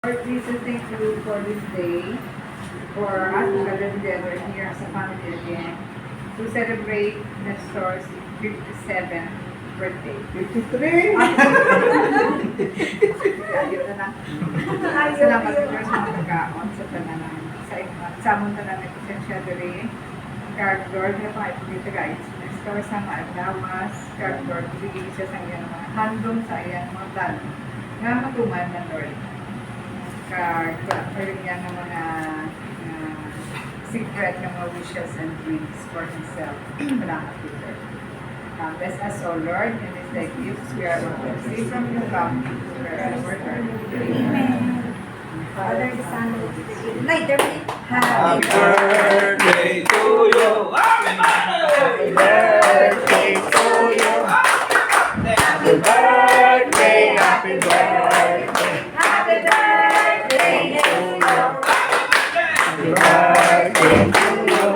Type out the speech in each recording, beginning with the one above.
Lord Jesus, thank you for this day, for us to gather together here as a family again to celebrate Nestor's 57th birthday. 53! Ayun na lang. Salamat po sa mga pagkaon sa tanan sa amon tanan ng Esensya Dere. Kag Lord, na pakipagita guys. Nestor sa mga aglawas. Kag Lord, bigay siya sa iyang mga handong sa iyang mga plano. Nga matuman na Lord. Kag meron niya ng mga secret ng mga wishes and dreams for himself. Salamat po, Lord. Bless us, O Lord, and as thy gifts we are about to receive from your bounty forever. Amen. Father, the Son, and the Holy Spirit. Later, Happy birthday to you! Happy birthday to you! Happy birthday, happy birthday! Happy birthday to you. Happy birthday to you!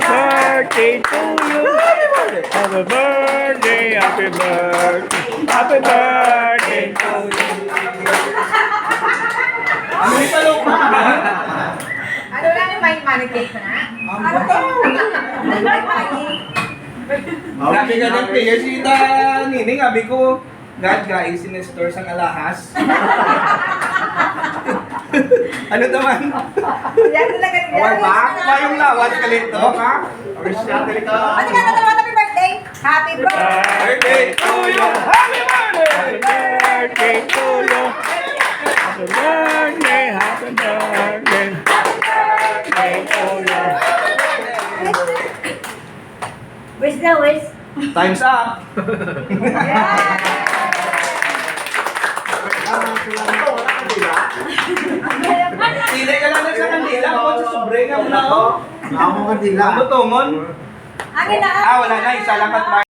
Happy birthday to you! Happy birthday, happy birthday! Happy birthday to you! Ano yung talong pa? Ano lang yung may money cake na? Ano to? Sabi ka ng player si Nining, sabi ko, God guys, sinestor sa alahas. Ano naman? Yan talaga nila. Awal ba? Pa yung lawas ka lito, ha? Ano ka na happy birthday? Happy birthday! Birthday to you! Happy birthday! Birthday to you! Happy birthday, happy birthday! Birthday to you! Where's the wish? Time's up! Sili ka lang sa kandila, ako sa sobre nga muna ako. Ako kandila. Ano to, mon? Akin na. Wala na, isa lang ka